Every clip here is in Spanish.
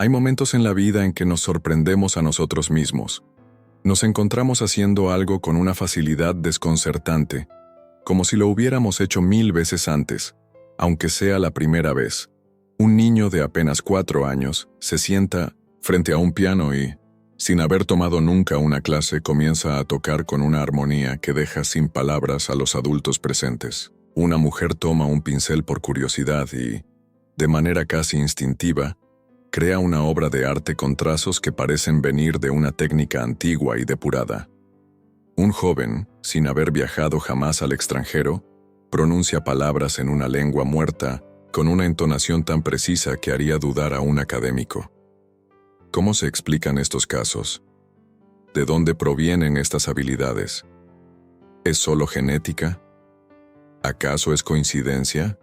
Hay momentos en la vida en que nos sorprendemos a nosotros mismos. Nos encontramos haciendo algo con una facilidad desconcertante, como si lo hubiéramos hecho 1000 veces antes, aunque sea la primera vez. Un niño de apenas 4 años se sienta frente a un piano y, sin haber tomado nunca una clase, comienza a tocar con una armonía que deja sin palabras a los adultos presentes. Una mujer toma un pincel por curiosidad y, de manera casi instintiva, crea una obra de arte con trazos que parecen venir de una técnica antigua y depurada. Un joven, sin haber viajado jamás al extranjero, pronuncia palabras en una lengua muerta con una entonación tan precisa que haría dudar a un académico. ¿Cómo se explican estos casos? ¿De dónde provienen estas habilidades? ¿Es solo genética? ¿Acaso es coincidencia?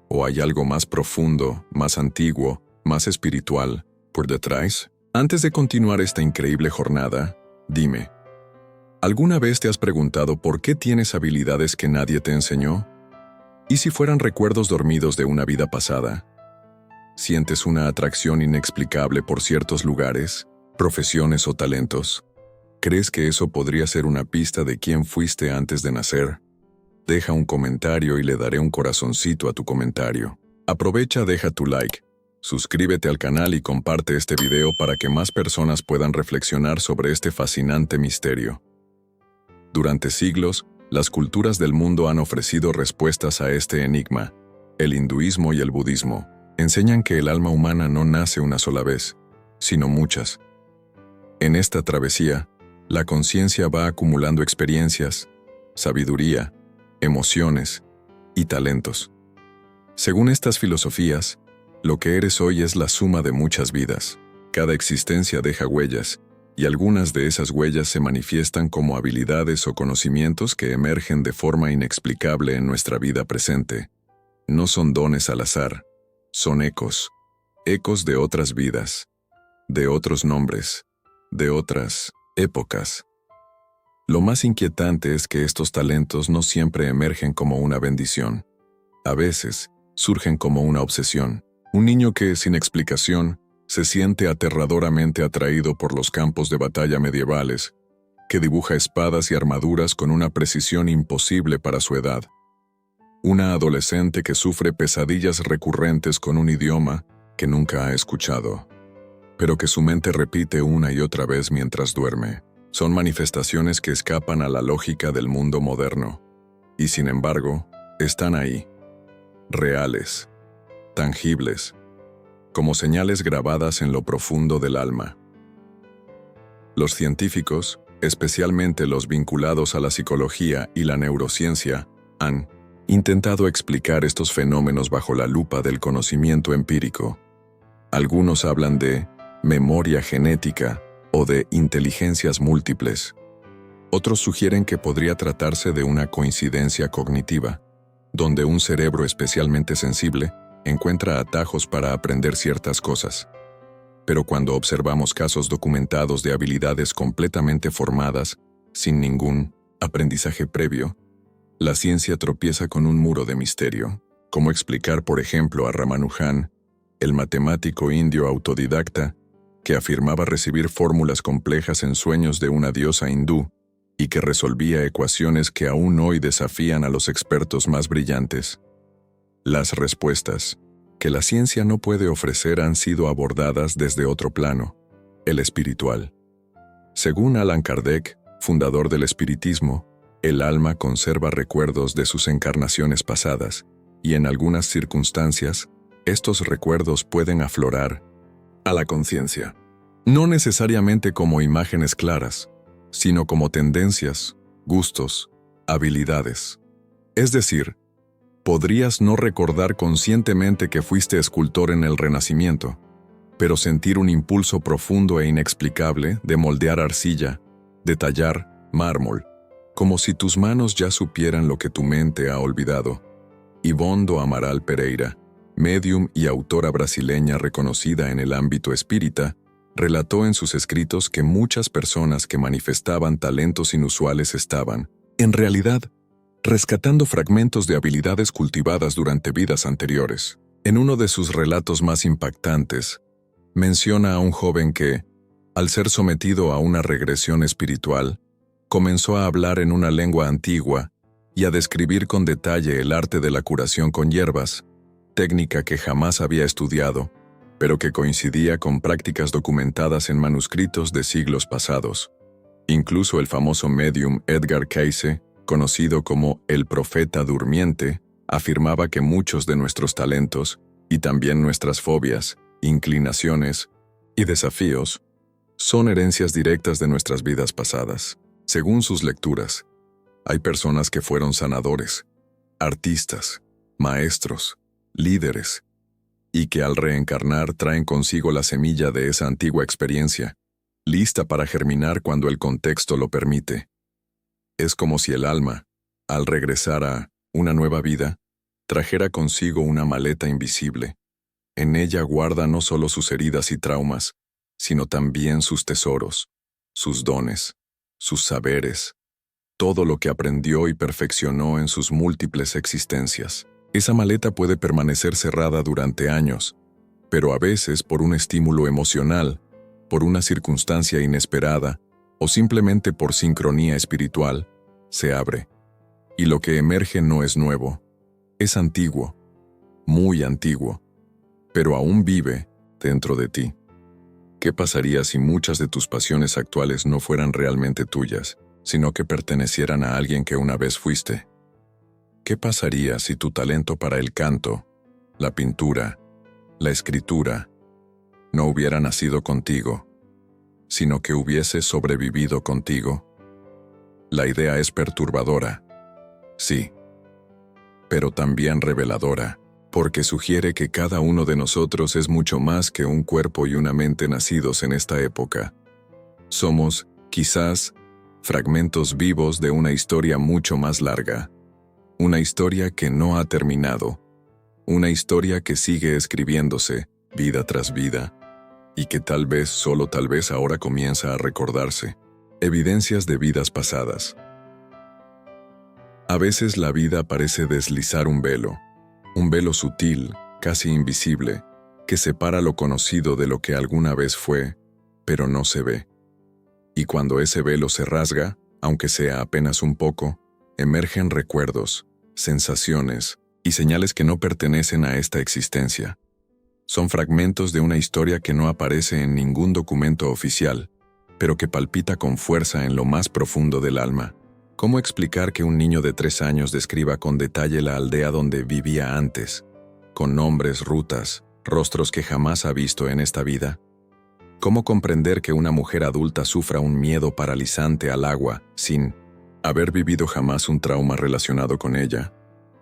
¿O hay algo más profundo, más antiguo, más espiritual, por detrás? Antes de continuar esta increíble jornada, dime, ¿alguna vez te has preguntado por qué tienes habilidades que nadie te enseñó? ¿Y si fueran recuerdos dormidos de una vida pasada? ¿Sientes una atracción inexplicable por ciertos lugares, profesiones o talentos? ¿Crees que eso podría ser una pista de quién fuiste antes de nacer? Deja un comentario y le daré un corazoncito a tu comentario. Aprovecha, deja tu like, suscríbete al canal y comparte este video para que más personas puedan reflexionar sobre este fascinante misterio. Durante siglos, las culturas del mundo han ofrecido respuestas a este enigma. El hinduismo y el budismo enseñan que el alma humana no nace una sola vez, sino muchas. En esta travesía, la conciencia va acumulando experiencias, sabiduría, emociones y talentos. Según estas filosofías, lo que eres hoy es la suma de muchas vidas. Cada existencia deja huellas, y algunas de esas huellas se manifiestan como habilidades o conocimientos que emergen de forma inexplicable en nuestra vida presente. No son dones al azar, son ecos de otras vidas, de otros nombres, de otras épocas. Lo más inquietante es que estos talentos no siempre emergen como una bendición. A veces, surgen como una obsesión. Un niño que, sin explicación, se siente aterradoramente atraído por los campos de batalla medievales, que dibuja espadas y armaduras con una precisión imposible para su edad. Una adolescente que sufre pesadillas recurrentes con un idioma que nunca ha escuchado, pero que su mente repite una y otra vez mientras duerme. Son manifestaciones que escapan a la lógica del mundo moderno, y sin embargo, están ahí, reales, tangibles, como señales grabadas en lo profundo del alma. Los científicos, especialmente los vinculados a la psicología y la neurociencia, han intentado explicar estos fenómenos bajo la lupa del conocimiento empírico. Algunos hablan de memoria genética o de inteligencias múltiples. Otros sugieren que podría tratarse de una coincidencia cognitiva, donde un cerebro especialmente sensible encuentra atajos para aprender ciertas cosas. Pero cuando observamos casos documentados de habilidades completamente formadas, sin ningún aprendizaje previo, la ciencia tropieza con un muro de misterio. ¿Cómo explicar, por ejemplo, a Ramanujan, el matemático indio autodidacta, que afirmaba recibir fórmulas complejas en sueños de una diosa hindú y que resolvía ecuaciones que aún hoy desafían a los expertos más brillantes? Las respuestas que la ciencia no puede ofrecer han sido abordadas desde otro plano, el espiritual. Según Allan Kardec, fundador del espiritismo, el alma conserva recuerdos de sus encarnaciones pasadas, y en algunas circunstancias, estos recuerdos pueden aflorar a la conciencia. No necesariamente como imágenes claras, sino como tendencias, gustos, habilidades. Es decir, podrías no recordar conscientemente que fuiste escultor en el Renacimiento, pero sentir un impulso profundo e inexplicable de moldear arcilla, de tallar mármol, como si tus manos ya supieran lo que tu mente ha olvidado. Ivonne do Amaral Pereira, médium y autora brasileña reconocida en el ámbito espírita, relató en sus escritos que muchas personas que manifestaban talentos inusuales estaban, en realidad, rescatando fragmentos de habilidades cultivadas durante vidas anteriores. En uno de sus relatos más impactantes, Menciona a un joven que, al ser sometido a una regresión espiritual, comenzó a hablar en una lengua antigua y a describir con detalle el arte de la curación con hierbas, técnica que jamás había estudiado, pero que coincidía con prácticas documentadas en manuscritos de siglos pasados. Incluso el famoso médium Edgar Cayce, conocido como el profeta durmiente, afirmaba que muchos de nuestros talentos, y también nuestras fobias, inclinaciones y desafíos, son herencias directas de nuestras vidas pasadas. Según sus lecturas, hay personas que fueron sanadores, artistas, maestros, líderes, y que al reencarnar traen consigo la semilla de esa antigua experiencia, lista para germinar cuando el contexto lo permite. Es como si el alma, al regresar a una nueva vida, trajera consigo una maleta invisible. En ella guarda no solo sus heridas y traumas, sino también sus tesoros, sus dones, sus saberes, todo lo que aprendió y perfeccionó en sus múltiples existencias. Esa maleta puede permanecer cerrada durante años, pero a veces por un estímulo emocional, por una circunstancia inesperada o simplemente por sincronía espiritual, se abre. Y lo que emerge no es nuevo, es antiguo, muy antiguo, pero aún vive dentro de ti. ¿Qué pasaría si muchas de tus pasiones actuales no fueran realmente tuyas, sino que pertenecieran a alguien que una vez fuiste? ¿Qué pasaría si tu talento para el canto, la pintura, la escritura, no hubiera nacido contigo, sino que hubiese sobrevivido contigo? La idea es perturbadora, sí, pero también reveladora, porque sugiere que cada uno de nosotros es mucho más que un cuerpo y una mente nacidos en esta época. Somos, quizás, fragmentos vivos de una historia mucho más larga. Una historia que no ha terminado. Una historia que sigue escribiéndose, vida tras vida, y que tal vez, solo tal vez ahora comienza a recordarse. Evidencias de vidas pasadas. A veces la vida parece deslizar un velo sutil, casi invisible, que separa lo conocido de lo que alguna vez fue, pero no se ve. Y cuando ese velo se rasga, aunque sea apenas un poco, emergen recuerdos, sensaciones y señales que no pertenecen a esta existencia. Son fragmentos de una historia que no aparece en ningún documento oficial, pero que palpita con fuerza en lo más profundo del alma. ¿Cómo explicar que un niño de 3 años describa con detalle la aldea donde vivía antes, con nombres, rutas, rostros que jamás ha visto en esta vida? ¿Cómo comprender que una mujer adulta sufra un miedo paralizante al agua sin haber vivido jamás un trauma relacionado con ella,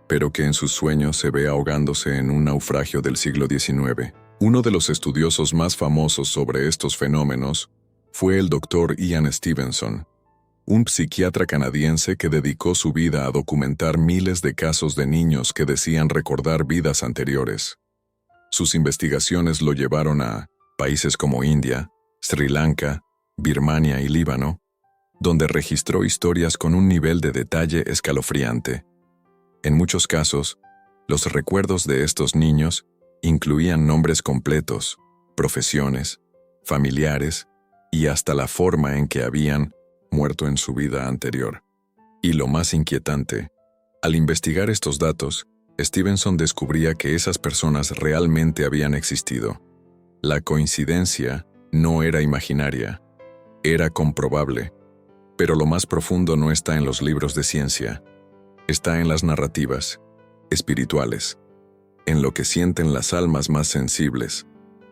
pero que en sus sueños se ve ahogándose en un naufragio del siglo XIX? Uno de los estudiosos más famosos sobre estos fenómenos fue el Dr. Ian Stevenson, un psiquiatra canadiense que dedicó su vida a documentar miles de casos de niños que decían recordar vidas anteriores. Sus investigaciones lo llevaron a países como India, Sri Lanka, Birmania y Líbano, donde registró historias con un nivel de detalle escalofriante. En muchos casos, los recuerdos de estos niños incluían nombres completos, profesiones, familiares y hasta la forma en que habían muerto en su vida anterior. Y lo más inquietante, al investigar estos datos, Stevenson descubría que esas personas realmente habían existido. La coincidencia no era imaginaria, era comprobable. Pero lo más profundo no está en los libros de ciencia, está en las narrativas espirituales, en lo que sienten las almas más sensibles,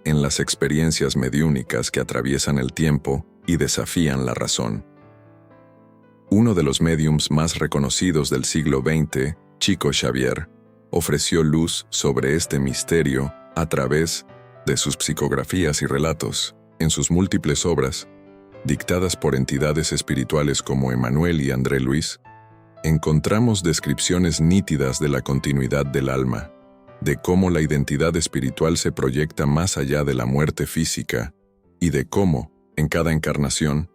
en las experiencias mediúnicas que atraviesan el tiempo y desafían la razón. Uno de los médiums más reconocidos del siglo XX, Chico Xavier, ofreció luz sobre este misterio a través de sus psicografías y relatos, en sus múltiples obras, dictadas por entidades espirituales como Emmanuel y André Luis. Encontramos descripciones nítidas de la continuidad del alma, de cómo la identidad espiritual se proyecta más allá de la muerte física, y de cómo, en cada encarnación,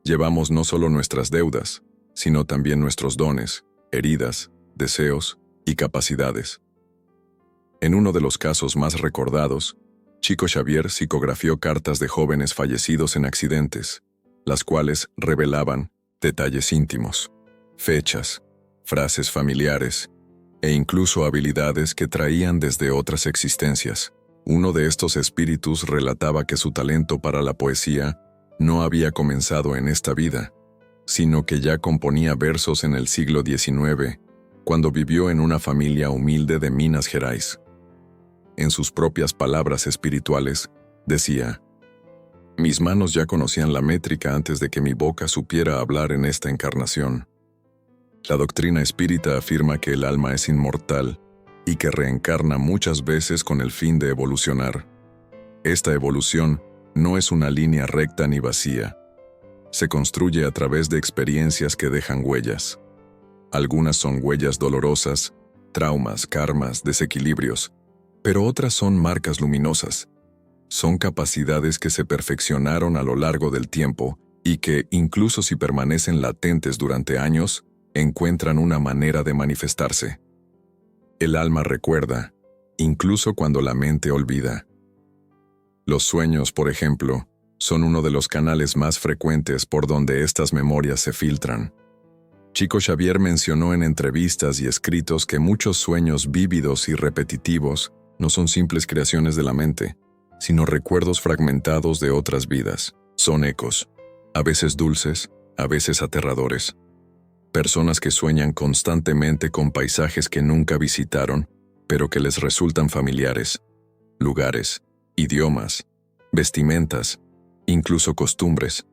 llevamos no solo nuestras deudas, sino también nuestros dones, heridas, deseos y capacidades. En uno de los casos más recordados, Chico Xavier psicografió cartas de jóvenes fallecidos en accidentes, las cuales revelaban detalles íntimos, fechas, frases familiares e incluso habilidades que traían desde otras existencias. Uno de estos espíritus relataba que su talento para la poesía no había comenzado en esta vida, sino que ya componía versos en el siglo XIX, cuando vivió en una familia humilde de Minas Gerais. En sus propias palabras espirituales, decía: «Mis manos ya conocían la métrica antes de que mi boca supiera hablar en esta encarnación». La doctrina espírita afirma que el alma es inmortal y que reencarna muchas veces con el fin de evolucionar. Esta evolución no es una línea recta ni vacía. Se construye a través de experiencias que dejan huellas. Algunas son huellas dolorosas, traumas, karmas, desequilibrios, pero otras son marcas luminosas. Son capacidades que se perfeccionaron a lo largo del tiempo y que, incluso si permanecen latentes durante años, encuentran una manera de manifestarse. El alma recuerda, incluso cuando la mente olvida. Los sueños, por ejemplo, son uno de los canales más frecuentes por donde estas memorias se filtran. Chico Xavier mencionó en entrevistas y escritos que muchos sueños vívidos y repetitivos no son simples creaciones de la mente, sino recuerdos fragmentados de otras vidas. Son ecos, a veces dulces, a veces aterradores. Personas que sueñan constantemente con paisajes que nunca visitaron, pero que les resultan familiares. Lugares, idiomas, vestimentas, incluso costumbres.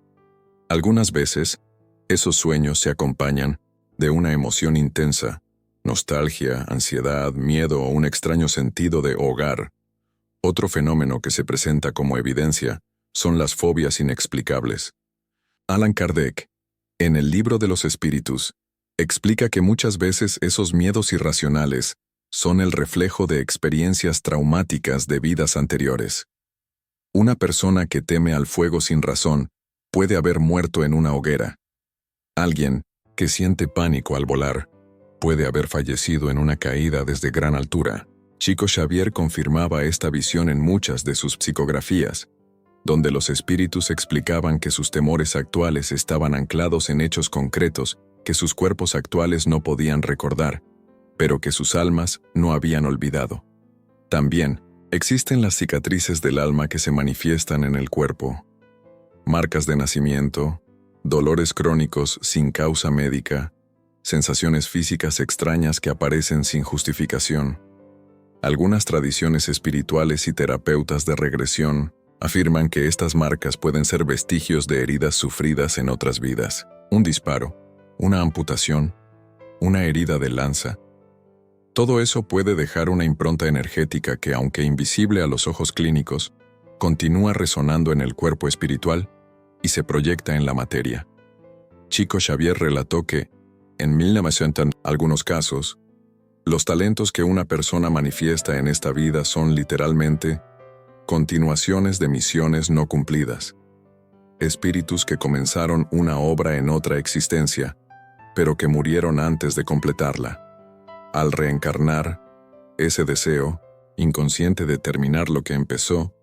Algunas veces, esos sueños se acompañan de una emoción intensa, nostalgia, ansiedad, miedo o un extraño sentido de hogar. Otro fenómeno que se presenta como evidencia son las fobias inexplicables. Allan Kardec, en el Libro de los Espíritus, explica que muchas veces esos miedos irracionales son el reflejo de experiencias traumáticas de vidas anteriores. Una persona que teme al fuego sin razón puede haber muerto en una hoguera. Alguien que siente pánico al volar puede haber fallecido en una caída desde gran altura. Chico Xavier confirmaba esta visión en muchas de sus psicografías, donde los espíritus explicaban que sus temores actuales estaban anclados en hechos concretos que sus cuerpos actuales no podían recordar, pero que sus almas no habían olvidado. También existen las cicatrices del alma que se manifiestan en el cuerpo. Marcas de nacimiento, dolores crónicos sin causa médica, sensaciones físicas extrañas que aparecen sin justificación. Algunas tradiciones espirituales y terapeutas de regresión afirman que estas marcas pueden ser vestigios de heridas sufridas en otras vidas. Un disparo, una amputación, una herida de lanza. Todo eso puede dejar una impronta energética que, aunque invisible a los ojos clínicos, continúa resonando en el cuerpo espiritual y se proyecta en la materia. Chico Xavier relató que, en 1900, en algunos casos, los talentos que una persona manifiesta en esta vida son literalmente continuaciones de misiones no cumplidas. Espíritus que comenzaron una obra en otra existencia, pero que murieron antes de completarla. Al reencarnar, ese deseo, inconsciente de terminar lo que empezó,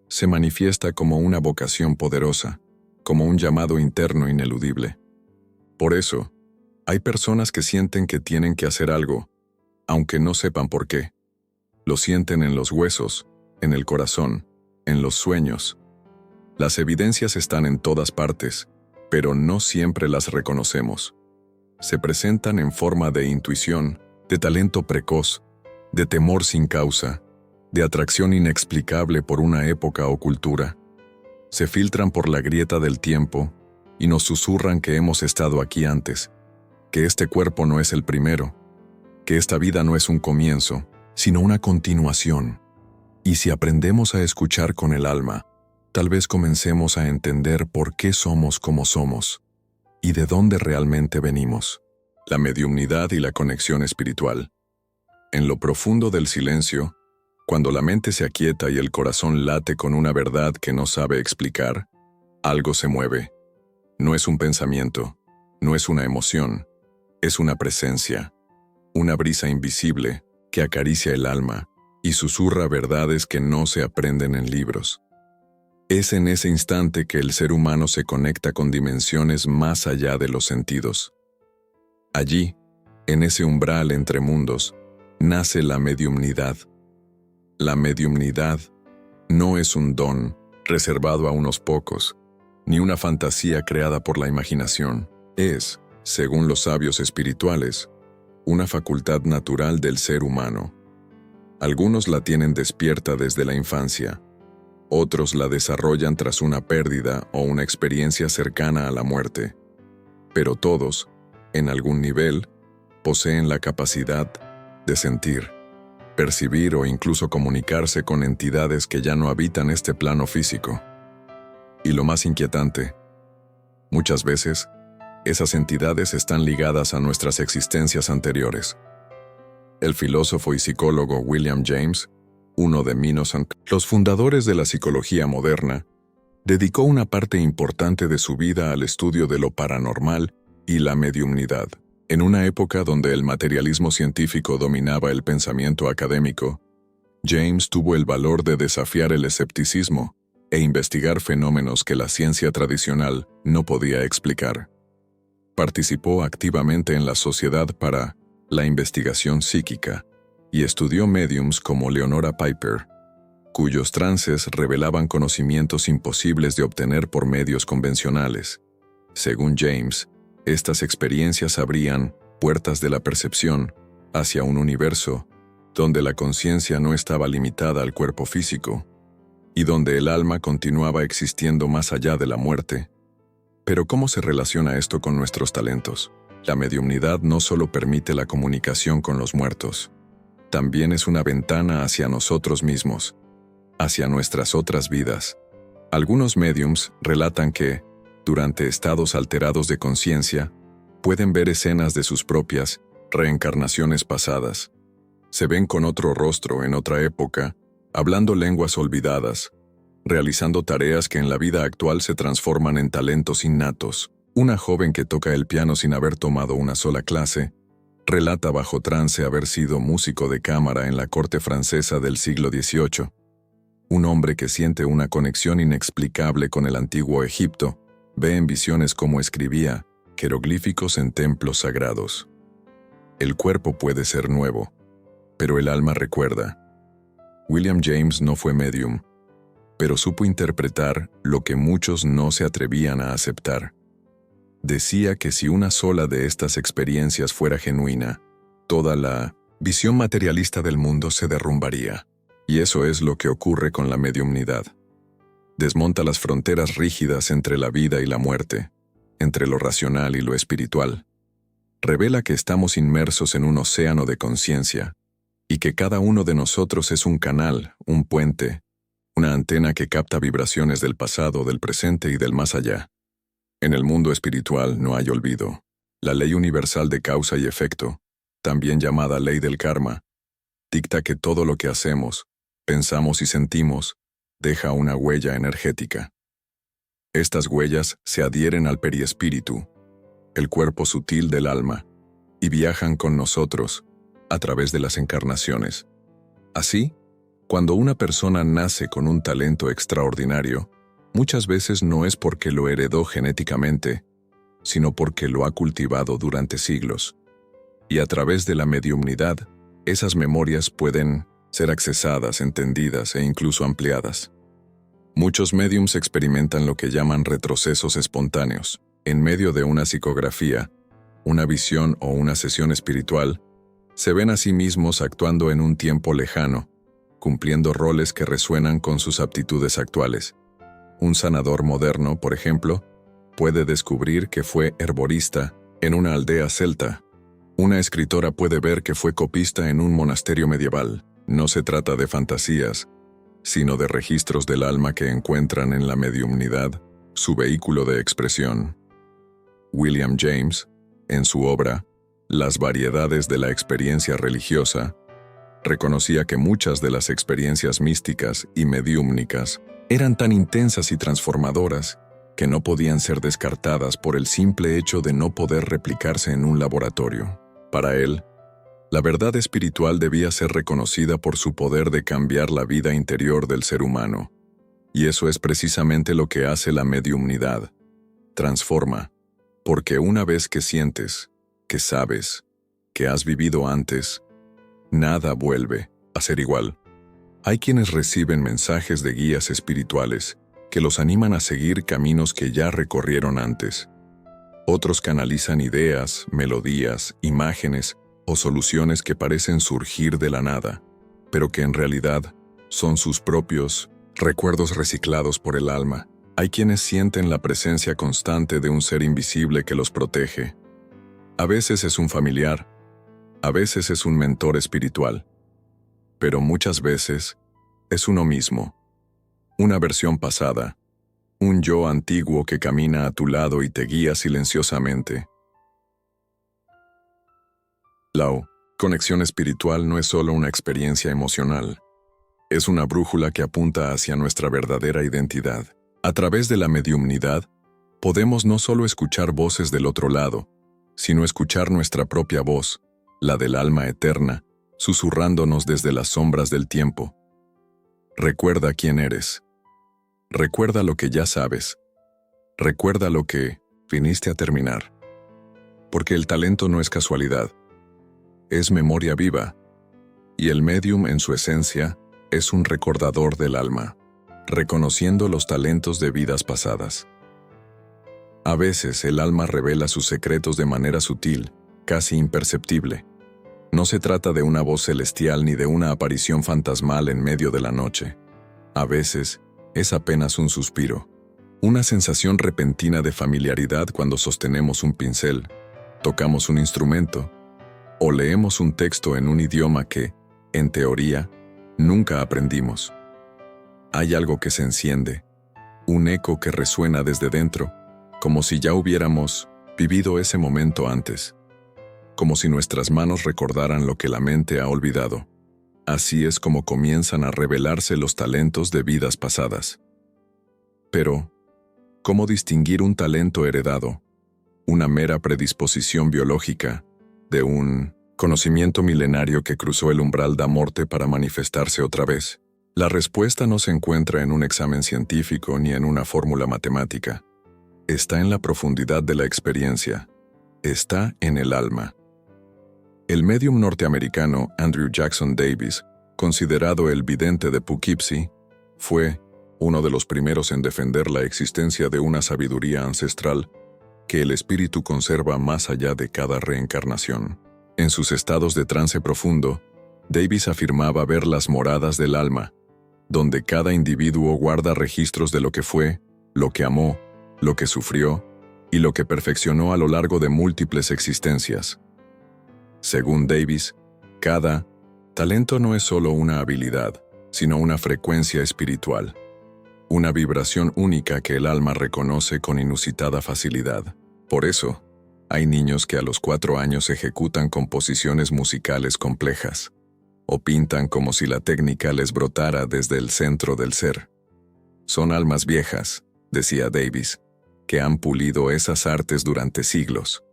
se manifiesta como una vocación poderosa, como un llamado interno ineludible. Por eso, hay personas que sienten que tienen que hacer algo, aunque no sepan por qué. Lo sienten en los huesos, en el corazón, en los sueños. Las evidencias están en todas partes, pero no siempre las reconocemos. Se presentan en forma de intuición, de talento precoz, de temor sin causa, de atracción inexplicable por una época o cultura. Se filtran por la grieta del tiempo y nos susurran que hemos estado aquí antes, que este cuerpo no es el primero, que esta vida no es un comienzo, sino una continuación. Y si aprendemos a escuchar con el alma, tal vez comencemos a entender por qué somos como somos y de dónde realmente venimos. La mediumnidad y la conexión espiritual. En lo profundo del silencio, cuando la mente se aquieta y el corazón late con una verdad que no sabe explicar, algo se mueve. No es un pensamiento, no es una emoción, es una presencia, una brisa invisible que acaricia el alma y susurra verdades que no se aprenden en libros. Es en ese instante que el ser humano se conecta con dimensiones más allá de los sentidos. Allí, en ese umbral entre mundos, nace la mediumnidad. La mediumnidad no es un don reservado a unos pocos, ni una fantasía creada por la imaginación. Es, según los sabios espirituales, una facultad natural del ser humano. Algunos la tienen despierta desde la infancia, otros la desarrollan tras una pérdida o una experiencia cercana a la muerte. Pero todos, en algún nivel, poseen la capacidad de sentir, percibir o incluso comunicarse con entidades que ya no habitan este plano físico. Y lo más inquietante, muchas veces, esas entidades están ligadas a nuestras existencias anteriores. El filósofo y psicólogo William James, uno de los fundadores de la psicología moderna, dedicó una parte importante de su vida al estudio de lo paranormal y la mediumnidad. En una época donde el materialismo científico dominaba el pensamiento académico, James tuvo el valor de desafiar el escepticismo e investigar fenómenos que la ciencia tradicional no podía explicar. Participó activamente en la Sociedad para la Investigación Psíquica y estudió médiums como Leonora Piper, cuyos trances revelaban conocimientos imposibles de obtener por medios convencionales. Según James, estas experiencias abrían puertas de la percepción hacia un universo donde la conciencia no estaba limitada al cuerpo físico y donde el alma continuaba existiendo más allá de la muerte. Pero ¿cómo se relaciona esto con nuestros talentos? La mediumnidad no solo permite la comunicación con los muertos, también es una ventana hacia nosotros mismos, hacia nuestras otras vidas. Algunos médiums relatan que, durante estados alterados de conciencia, pueden ver escenas de sus propias reencarnaciones pasadas. Se ven con otro rostro en otra época, hablando lenguas olvidadas, realizando tareas que en la vida actual se transforman en talentos innatos. Una joven que toca el piano sin haber tomado una sola clase, relata bajo trance haber sido músico de cámara en la corte francesa del siglo XVIII. Un hombre que siente una conexión inexplicable con el antiguo Egipto, ve en visiones cómo escribía jeroglíficos en templos sagrados. El cuerpo puede ser nuevo, pero el alma recuerda. William James no fue medium, pero supo interpretar lo que muchos no se atrevían a aceptar. Decía que si una sola de estas experiencias fuera genuina, toda la visión materialista del mundo se derrumbaría. Y eso es lo que ocurre con la mediumnidad. Desmonta las fronteras rígidas entre la vida y la muerte, entre lo racional y lo espiritual. Revela que estamos inmersos en un océano de conciencia, y que cada uno de nosotros es un canal, un puente, una antena que capta vibraciones del pasado, del presente y del más allá. En el mundo espiritual no hay olvido. La ley universal de causa y efecto, también llamada ley del karma, dicta que todo lo que hacemos, pensamos y sentimos, deja una huella energética. Estas huellas se adhieren al periespíritu, el cuerpo sutil del alma, y viajan con nosotros a través de las encarnaciones. Así, cuando una persona nace con un talento extraordinario, muchas veces no es porque lo heredó genéticamente, sino porque lo ha cultivado durante siglos. Y a través de la mediumnidad, esas memorias pueden ser accesadas, entendidas e incluso ampliadas. Muchos médiums experimentan lo que llaman retrocesos espontáneos. En medio de una psicografía, una visión o una sesión espiritual, se ven a sí mismos actuando en un tiempo lejano, cumpliendo roles que resuenan con sus aptitudes actuales. Un sanador moderno, por ejemplo, puede descubrir que fue herborista en una aldea celta. Una escritora puede ver que fue copista en un monasterio medieval. No se trata de fantasías, sino de registros del alma que encuentran en la mediumnidad, su vehículo de expresión. William James, en su obra Las variedades de la experiencia religiosa, reconocía que muchas de las experiencias místicas y mediúmnicas eran tan intensas y transformadoras que no podían ser descartadas por el simple hecho de no poder replicarse en un laboratorio. Para él, La verdad espiritual debía ser reconocida por su poder de cambiar la vida interior del ser humano. Y eso es precisamente lo que hace la mediumnidad. Transforma, porque una vez que sientes, que sabes, que has vivido antes, nada vuelve a ser igual. Hay quienes reciben mensajes de guías espirituales que los animan a seguir caminos que ya recorrieron antes. Otros canalizan ideas, melodías, imágenes o soluciones que parecen surgir de la nada, pero que en realidad son sus propios recuerdos reciclados por el alma. Hay quienes sienten la presencia constante de un ser invisible que los protege. A veces es un familiar, a veces es un mentor espiritual, pero muchas veces es uno mismo, una versión pasada, un yo antiguo que camina a tu lado y te guía silenciosamente. La conexión espiritual no es solo una experiencia emocional, es una brújula que apunta hacia nuestra verdadera identidad. A través de la mediumnidad, podemos no solo escuchar voces del otro lado, sino escuchar nuestra propia voz, la del alma eterna, susurrándonos desde las sombras del tiempo. Recuerda quién eres. Recuerda lo que ya sabes. Recuerda lo que viniste a terminar. Porque el talento no es casualidad, es memoria viva, y el medium en su esencia es un recordador del alma, reconociendo los talentos de vidas pasadas. A veces el alma revela sus secretos de manera sutil, casi imperceptible. No se trata de una voz celestial ni de una aparición fantasmal en medio de la noche. A veces es apenas un suspiro, una sensación repentina de familiaridad cuando sostenemos un pincel, tocamos un instrumento o leemos un texto en un idioma que, en teoría, nunca aprendimos. Hay algo que se enciende, un eco que resuena desde dentro, como si ya hubiéramos vivido ese momento antes, como si nuestras manos recordaran lo que la mente ha olvidado. Así es como comienzan a revelarse los talentos de vidas pasadas. Pero, ¿cómo distinguir un talento heredado, una mera predisposición biológica, de un conocimiento milenario que cruzó el umbral de la muerte para manifestarse otra vez? La respuesta no se encuentra en un examen científico ni en una fórmula matemática. Está en la profundidad de la experiencia. Está en el alma. El médium norteamericano Andrew Jackson Davis, considerado el vidente de Poughkeepsie, fue uno de los primeros en defender la existencia de una sabiduría ancestral que el espíritu conserva más allá de cada reencarnación. En sus estados de trance profundo, Davis afirmaba ver las moradas del alma, donde cada individuo guarda registros de lo que fue, lo que amó, lo que sufrió y lo que perfeccionó a lo largo de múltiples existencias. Según Davis, cada talento no es solo una habilidad, sino una frecuencia espiritual, una vibración única que el alma reconoce con inusitada facilidad. Por eso, hay niños que a los 4 años ejecutan composiciones musicales complejas, o pintan como si la técnica les brotara desde el centro del ser. Son almas viejas, decía Davis, que han pulido esas artes durante siglos.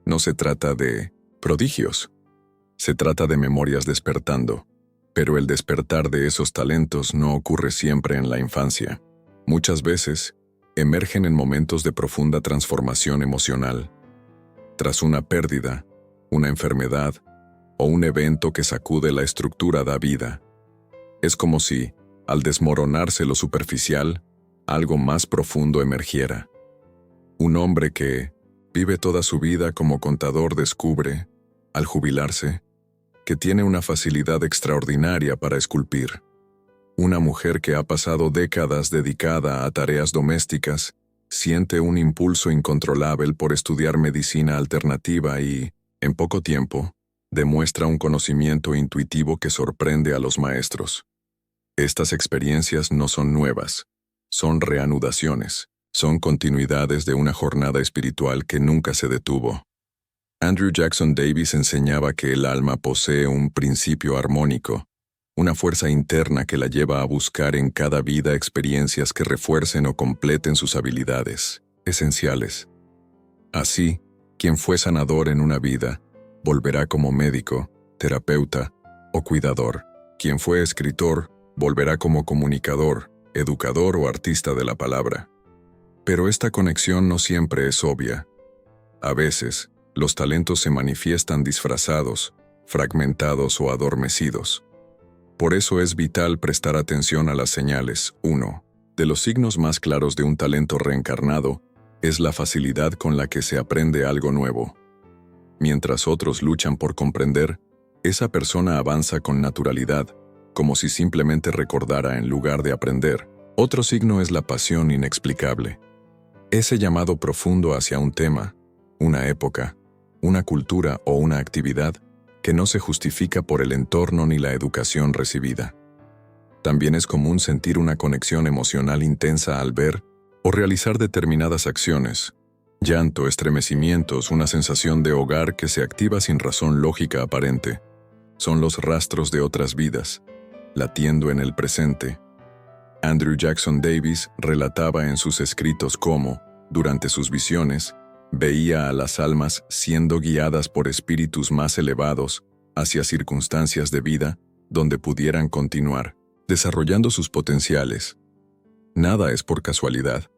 No se trata de prodigios, se trata de memorias despertando, pero el despertar de esos talentos no ocurre siempre en la infancia. Muchas veces, emergen en momentos de profunda transformación emocional, tras una pérdida, una enfermedad o un evento que sacude la estructura da vida. Es como si, al desmoronarse lo superficial, algo más profundo emergiera. Un hombre que vive toda su vida como contador descubre, al jubilarse, que tiene una facilidad extraordinaria para esculpir. Una mujer que ha pasado décadas dedicada a tareas domésticas siente un impulso incontrolable por estudiar medicina alternativa y, en poco tiempo, demuestra un conocimiento intuitivo que sorprende a los maestros. Estas experiencias no son nuevas, son reanudaciones, son continuidades de una jornada espiritual que nunca se detuvo. Andrew Jackson Davis enseñaba que el alma posee un principio armónico, una fuerza interna que la lleva a buscar en cada vida experiencias que refuercen o completen sus habilidades esenciales. Así, quien fue sanador en una vida, volverá como médico, terapeuta o cuidador. Quien fue escritor, volverá como comunicador, educador o artista de la palabra. Pero esta conexión no siempre es obvia. A veces, los talentos se manifiestan disfrazados, fragmentados o adormecidos. Por eso es vital prestar atención a las señales. 1. De los signos más claros de un talento reencarnado es la facilidad con la que se aprende algo nuevo. Mientras otros luchan por comprender, esa persona avanza con naturalidad, como si simplemente recordara en lugar de aprender. Otro signo es la pasión inexplicable. Ese llamado profundo hacia un tema, una época, una cultura o una actividad que no se justifica por el entorno ni la educación recibida. También es común sentir una conexión emocional intensa al ver o realizar determinadas acciones. Llanto, estremecimientos, una sensación de hogar que se activa sin razón lógica aparente. Son los rastros de otras vidas, latiendo en el presente. Andrew Jackson Davis relataba en sus escritos cómo, durante sus visiones, veía a las almas siendo guiadas por espíritus más elevados hacia circunstancias de vida donde pudieran continuar, desarrollando sus potenciales. Nada es por casualidad.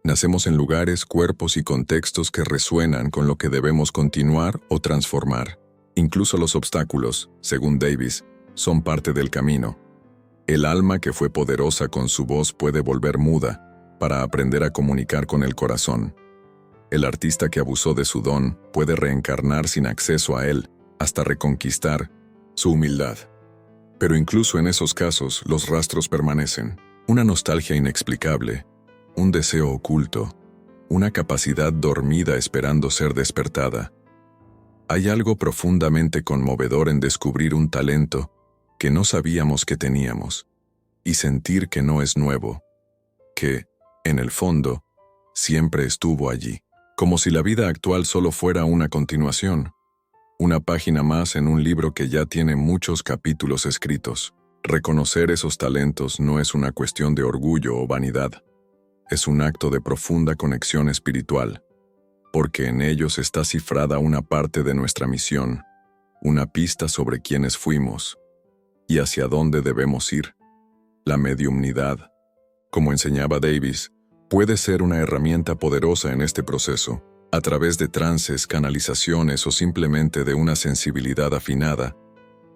Nacemos en lugares, cuerpos y contextos que resuenan con lo que debemos continuar o transformar. Incluso los obstáculos, según Davis, son parte del camino. El alma que fue poderosa con su voz puede volver muda para aprender a comunicar con el corazón. El artista que abusó de su don puede reencarnar sin acceso a él hasta reconquistar su humildad. Pero incluso en esos casos, los rastros permanecen. Una nostalgia inexplicable, un deseo oculto, una capacidad dormida esperando ser despertada. Hay algo profundamente conmovedor en descubrir un talento que no sabíamos que teníamos y sentir que no es nuevo, que, en el fondo, siempre estuvo allí. Como si la vida actual solo fuera una continuación, una página más en un libro que ya tiene muchos capítulos escritos. Reconocer esos talentos no es una cuestión de orgullo o vanidad, es un acto de profunda conexión espiritual, porque en ellos está cifrada una parte de nuestra misión, una pista sobre quiénes fuimos y hacia dónde debemos ir. La mediumnidad, como enseñaba Davis, puede ser una herramienta poderosa en este proceso. A través de trances, canalizaciones o simplemente de una sensibilidad afinada,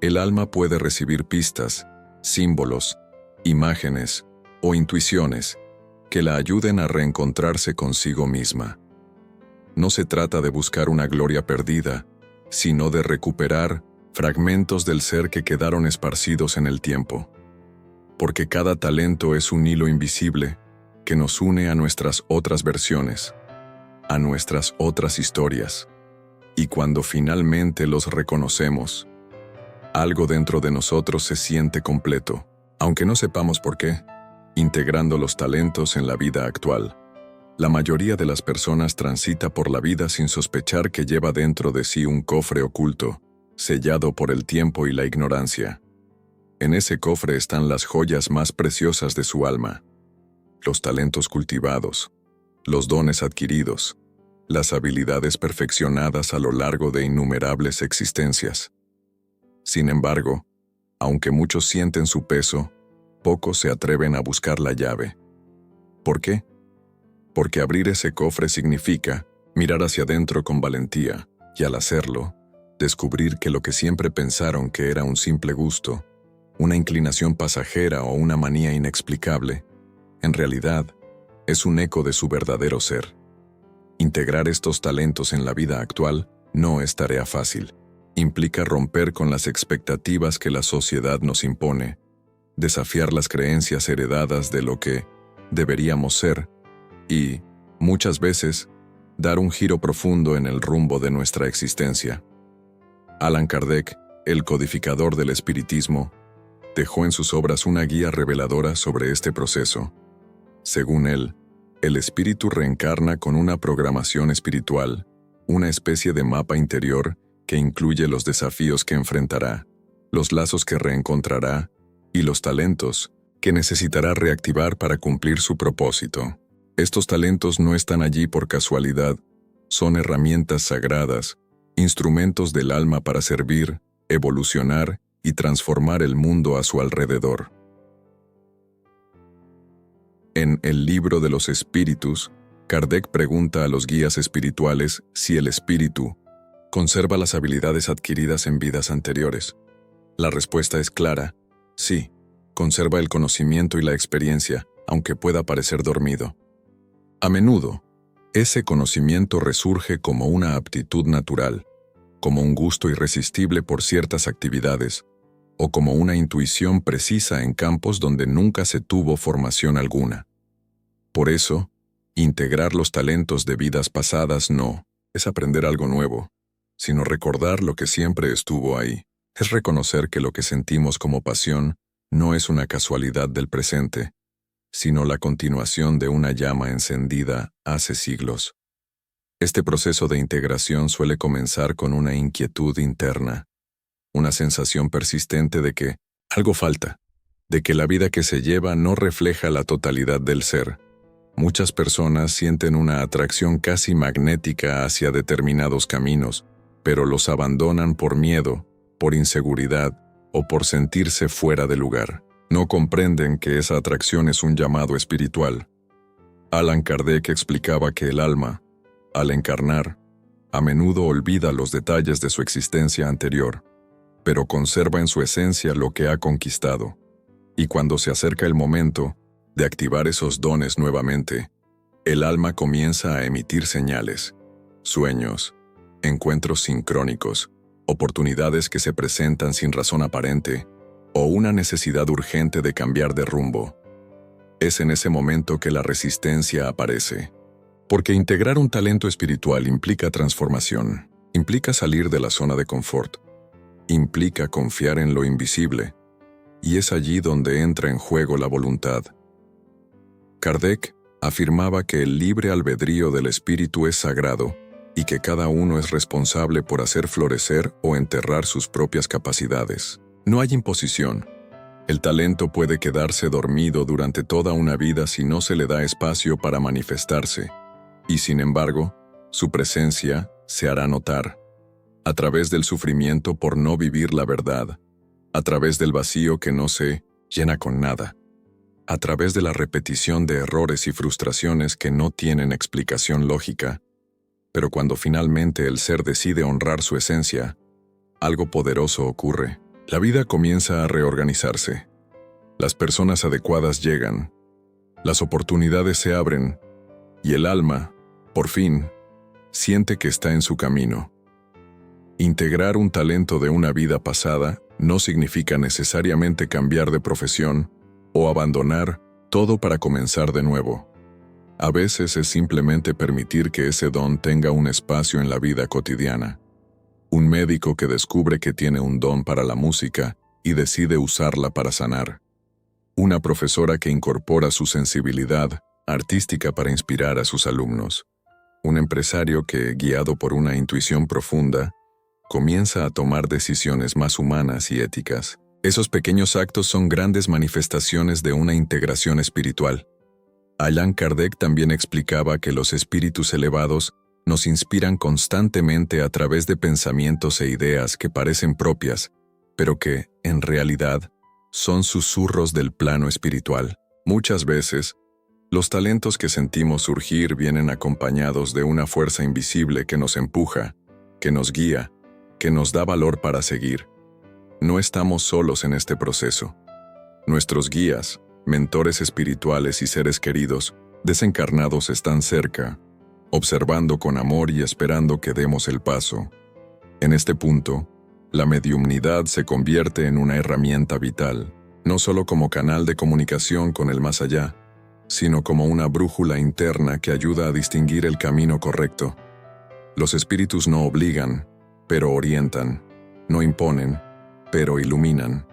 el alma puede recibir pistas, símbolos, imágenes o intuiciones que la ayuden a reencontrarse consigo misma. No se trata de buscar una gloria perdida, sino de recuperar fragmentos del ser que quedaron esparcidos en el tiempo. Porque cada talento es un hilo invisible que nos une a nuestras otras versiones, a nuestras otras historias. Y cuando finalmente los reconocemos, algo dentro de nosotros se siente completo, aunque no sepamos por qué, integrando los talentos en la vida actual. La mayoría de las personas transita por la vida sin sospechar que lleva dentro de sí un cofre oculto, sellado por el tiempo y la ignorancia. En ese cofre están las joyas más preciosas de su alma, los talentos cultivados, los dones adquiridos, las habilidades perfeccionadas a lo largo de innumerables existencias. Sin embargo, aunque muchos sienten su peso, pocos se atreven a buscar la llave. ¿Por qué? Porque abrir ese cofre significa mirar hacia adentro con valentía, y al hacerlo, descubrir que lo que siempre pensaron que era un simple gusto, una inclinación pasajera o una manía inexplicable, en realidad, es un eco de su verdadero ser. Integrar estos talentos en la vida actual no es tarea fácil. Implica romper con las expectativas que la sociedad nos impone, desafiar las creencias heredadas de lo que deberíamos ser y, muchas veces, dar un giro profundo en el rumbo de nuestra existencia. Allan Kardec, el codificador del espiritismo, dejó en sus obras una guía reveladora sobre este proceso. Según él, el espíritu reencarna con una programación espiritual, una especie de mapa interior que incluye los desafíos que enfrentará, los lazos que reencontrará y los talentos que necesitará reactivar para cumplir su propósito. Estos talentos no están allí por casualidad, son herramientas sagradas, instrumentos del alma para servir, evolucionar y transformar el mundo a su alrededor. En El libro de los espíritus, Kardec pregunta a los guías espirituales si el espíritu conserva las habilidades adquiridas en vidas anteriores. La respuesta es clara: sí, conserva el conocimiento y la experiencia, aunque pueda parecer dormido. A menudo, ese conocimiento resurge como una aptitud natural, como un gusto irresistible por ciertas actividades, o como una intuición precisa en campos donde nunca se tuvo formación alguna. Por eso, integrar los talentos de vidas pasadas no es aprender algo nuevo, sino recordar lo que siempre estuvo ahí. Es reconocer que lo que sentimos como pasión no es una casualidad del presente, sino la continuación de una llama encendida hace siglos. Este proceso de integración suele comenzar con una inquietud interna, una sensación persistente de que algo falta, de que la vida que se lleva no refleja la totalidad del ser. Muchas personas sienten una atracción casi magnética hacia determinados caminos, pero los abandonan por miedo, por inseguridad o por sentirse fuera de lugar. No comprenden que esa atracción es un llamado espiritual. Allan Kardec explicaba que el alma, al encarnar, a menudo olvida los detalles de su existencia anterior, pero conserva en su esencia lo que ha conquistado. Y cuando se acerca el momento de activar esos dones nuevamente, el alma comienza a emitir señales, sueños, encuentros sincrónicos, oportunidades que se presentan sin razón aparente, o una necesidad urgente de cambiar de rumbo. Es en ese momento que la resistencia aparece. Porque integrar un talento espiritual implica transformación, implica salir de la zona de confort, implica confiar en lo invisible, y es allí donde entra en juego la voluntad. Kardec afirmaba que el libre albedrío del espíritu es sagrado y que cada uno es responsable por hacer florecer o enterrar sus propias capacidades. No hay imposición. El talento puede quedarse dormido durante toda una vida si no se le da espacio para manifestarse, y sin embargo, su presencia se hará notar, a través del sufrimiento por no vivir la verdad, a través del vacío que no se llena con nada, a través de la repetición de errores y frustraciones que no tienen explicación lógica. Pero cuando finalmente el ser decide honrar su esencia, algo poderoso ocurre. La vida comienza a reorganizarse. Las personas adecuadas llegan, las oportunidades se abren, y el alma, por fin, siente que está en su camino. Integrar un talento de una vida pasada no significa necesariamente cambiar de profesión o abandonar todo para comenzar de nuevo. A veces es simplemente permitir que ese don tenga un espacio en la vida cotidiana. Un médico que descubre que tiene un don para la música y decide usarla para sanar. Una profesora que incorpora su sensibilidad artística para inspirar a sus alumnos. Un empresario que, guiado por una intuición profunda, comienza a tomar decisiones más humanas y éticas. Esos pequeños actos son grandes manifestaciones de una integración espiritual. Allan Kardec también explicaba que los espíritus elevados nos inspiran constantemente a través de pensamientos e ideas que parecen propias, pero que, en realidad, son susurros del plano espiritual. Muchas veces, los talentos que sentimos surgir vienen acompañados de una fuerza invisible que nos empuja, que nos guía, que nos da valor para seguir. No estamos solos en este proceso. Nuestros guías, mentores espirituales y seres queridos, desencarnados están cerca, observando con amor y esperando que demos el paso. En este punto, la mediumnidad se convierte en una herramienta vital, no solo como canal de comunicación con el más allá, sino como una brújula interna que ayuda a distinguir el camino correcto. Los espíritus no obligan, pero orientan, no imponen, pero iluminan.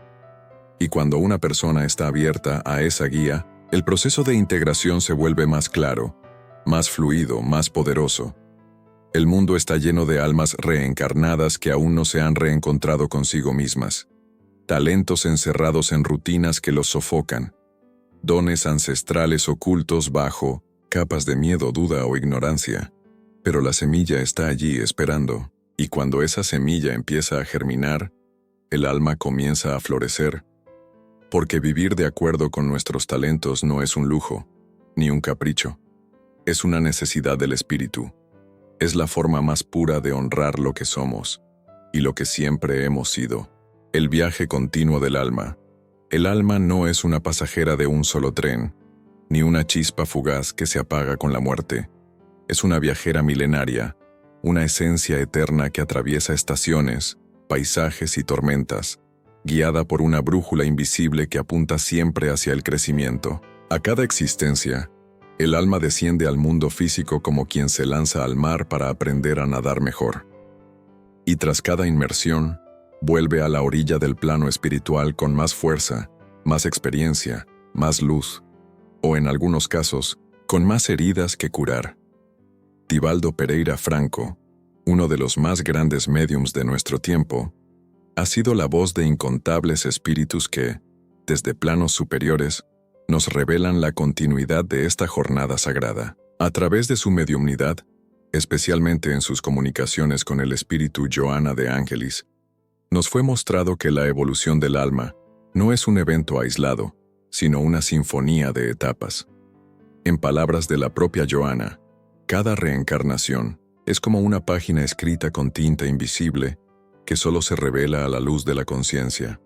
Y cuando una persona está abierta a esa guía, el proceso de integración se vuelve más claro, más fluido, más poderoso. El mundo está lleno de almas reencarnadas que aún no se han reencontrado consigo mismas. Talentos encerrados en rutinas que los sofocan. Dones ancestrales ocultos bajo capas de miedo, duda o ignorancia. Pero la semilla está allí esperando, y cuando esa semilla empieza a germinar, el alma comienza a florecer, porque vivir de acuerdo con nuestros talentos no es un lujo, ni un capricho. Es una necesidad del espíritu. Es la forma más pura de honrar lo que somos y lo que siempre hemos sido. El viaje continuo del alma. El alma no es una pasajera de un solo tren, ni una chispa fugaz que se apaga con la muerte. Es una viajera milenaria, una esencia eterna que atraviesa estaciones, paisajes y tormentas, guiada por una brújula invisible que apunta siempre hacia el crecimiento. A cada existencia, el alma desciende al mundo físico como quien se lanza al mar para aprender a nadar mejor. Y tras cada inmersión, vuelve a la orilla del plano espiritual con más fuerza, más experiencia, más luz, o en algunos casos, con más heridas que curar. Divaldo Pereira Franco, uno de los más grandes médiums de nuestro tiempo, ha sido la voz de incontables espíritus que, desde planos superiores, nos revelan la continuidad de esta jornada sagrada. A través de su mediumnidad, especialmente en sus comunicaciones con el espíritu Johanna de Angelis, nos fue mostrado que la evolución del alma no es un evento aislado, sino una sinfonía de etapas. En palabras de la propia Johanna, cada reencarnación es como una página escrita con tinta invisible que solo se revela a la luz de la conciencia.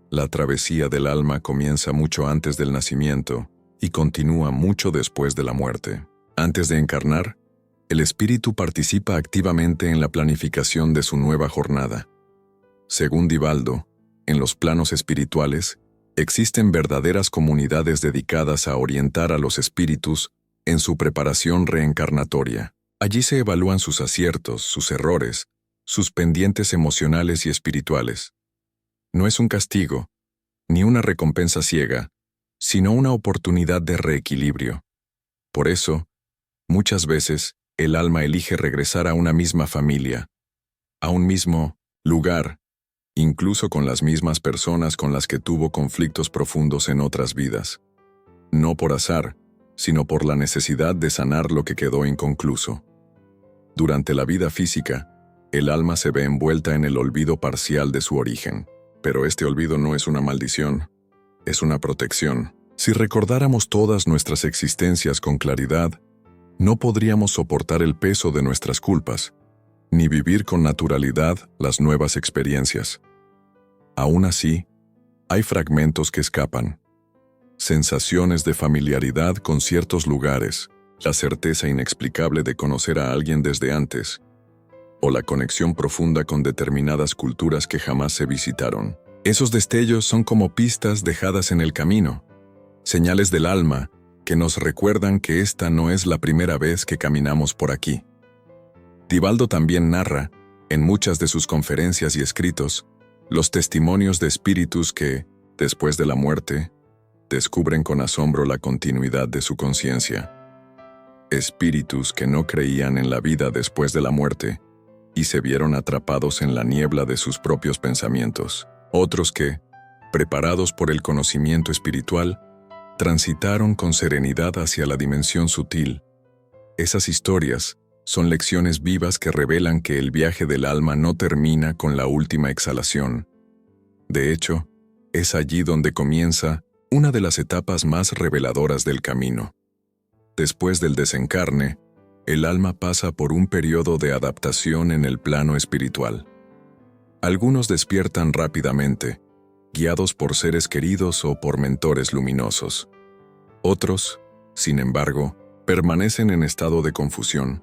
La travesía del alma comienza mucho antes del nacimiento y continúa mucho después de la muerte. Antes de encarnar, el espíritu participa activamente en la planificación de su nueva jornada. Según Divaldo, en los planos espirituales, existen verdaderas comunidades dedicadas a orientar a los espíritus en su preparación reencarnatoria. Allí se evalúan sus aciertos, sus errores, sus pendientes emocionales y espirituales. No es un castigo, ni una recompensa ciega, sino una oportunidad de reequilibrio. Por eso, muchas veces, el alma elige regresar a una misma familia, a un mismo lugar, incluso con las mismas personas con las que tuvo conflictos profundos en otras vidas. No por azar, sino por la necesidad de sanar lo que quedó inconcluso. Durante la vida física, el alma se ve envuelta en el olvido parcial de su origen. Pero este olvido no es una maldición, es una protección. Si recordáramos todas nuestras existencias con claridad, no podríamos soportar el peso de nuestras culpas, ni vivir con naturalidad las nuevas experiencias. Aún así, hay fragmentos que escapan. Sensaciones de familiaridad con ciertos lugares, la certeza inexplicable de conocer a alguien desde antes, o la conexión profunda con determinadas culturas que jamás se visitaron. Esos destellos son como pistas dejadas en el camino, señales del alma que nos recuerdan que esta no es la primera vez que caminamos por aquí. Divaldo también narra, en muchas de sus conferencias y escritos, los testimonios de espíritus que, después de la muerte, descubren con asombro la continuidad de su conciencia. Espíritus que no creían en la vida después de la muerte, y se vieron atrapados en la niebla de sus propios pensamientos. Otros que, preparados por el conocimiento espiritual, transitaron con serenidad hacia la dimensión sutil. Esas historias son lecciones vivas que revelan que el viaje del alma no termina con la última exhalación. De hecho, es allí donde comienza una de las etapas más reveladoras del camino. Después del desencarne, el alma pasa por un periodo de adaptación en el plano espiritual. Algunos despiertan rápidamente, guiados por seres queridos o por mentores luminosos. Otros, sin embargo, permanecen en estado de confusión,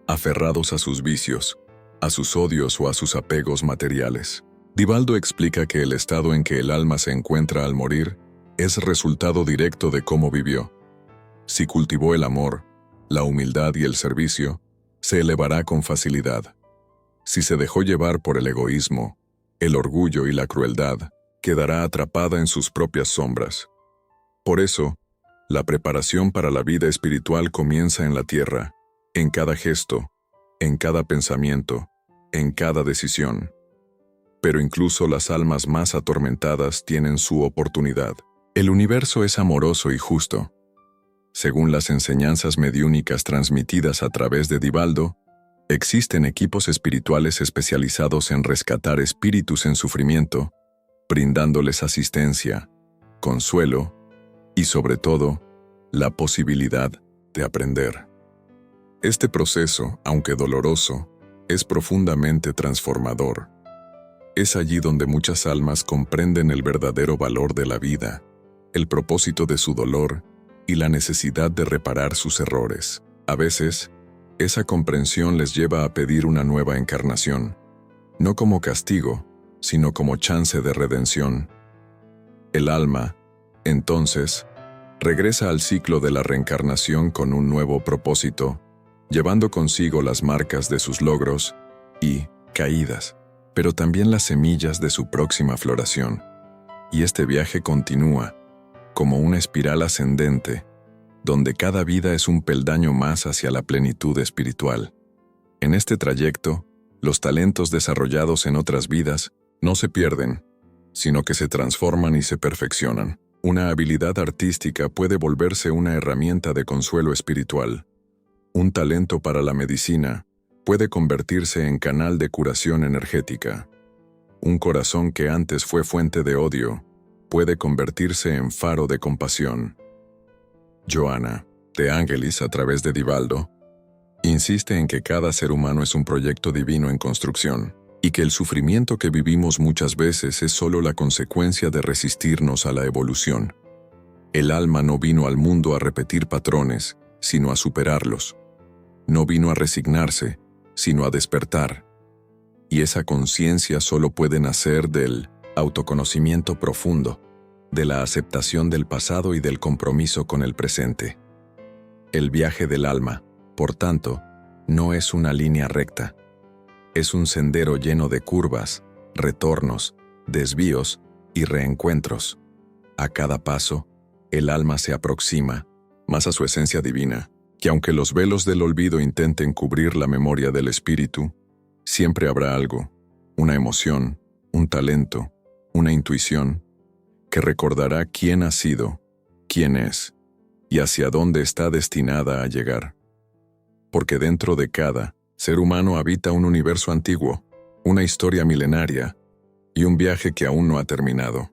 aferrados a sus vicios, a sus odios o a sus apegos materiales. Divaldo explica que el estado en que el alma se encuentra al morir es resultado directo de cómo vivió. Si cultivó el amor, la humildad y el servicio, se elevará con facilidad. Si se dejó llevar por el egoísmo, el orgullo y la crueldad, quedará atrapada en sus propias sombras. Por eso, la preparación para la vida espiritual comienza en la tierra, en cada gesto, en cada pensamiento, en cada decisión. Pero incluso las almas más atormentadas tienen su oportunidad. El universo es amoroso y justo. Según las enseñanzas mediúnicas transmitidas a través de Divaldo, Existen equipos espirituales especializados en rescatar espíritus en sufrimiento, brindándoles asistencia, consuelo y, sobre todo, la posibilidad de aprender. Este proceso, aunque doloroso, es profundamente transformador. Es allí donde muchas almas comprenden el verdadero valor de la vida, el propósito de su dolor y la necesidad de reparar sus errores. A veces, esa comprensión les lleva a pedir una nueva encarnación, no como castigo, sino como chance de redención. El alma, entonces, regresa al ciclo de la reencarnación con un nuevo propósito, llevando consigo las marcas de sus logros y caídas, pero también las semillas de su próxima floración. Y este viaje continúa, como una espiral ascendente, donde cada vida es un peldaño más hacia la plenitud espiritual. En este trayecto, los talentos desarrollados en otras vidas no se pierden, sino que se transforman y se perfeccionan. Una habilidad artística puede volverse una herramienta de consuelo espiritual. Un talento para la medicina puede convertirse en canal de curación energética. Un corazón que antes fue fuente de odio puede convertirse en faro de compasión. Johanna, de Angelis a través de Divaldo, insiste en que cada ser humano es un proyecto divino en construcción y que el sufrimiento que vivimos muchas veces es solo la consecuencia de resistirnos a la evolución. El alma no vino al mundo a repetir patrones, sino a superarlos. No vino a resignarse, sino a despertar. Y esa conciencia solo puede nacer del autoconocimiento profundo, de la aceptación del pasado y del compromiso con el presente. El viaje del alma, por tanto, no es una línea recta. Es un sendero lleno de curvas, retornos, desvíos y reencuentros. A cada paso, el alma se aproxima más a su esencia divina, que aunque los velos del olvido intenten cubrir la memoria del espíritu, siempre habrá algo, una emoción, un talento, una intuición, que recordará quién ha sido, quién es y hacia dónde está destinada a llegar. Porque dentro de cada ser humano habita un universo antiguo, una historia milenaria y un viaje que aún no ha terminado.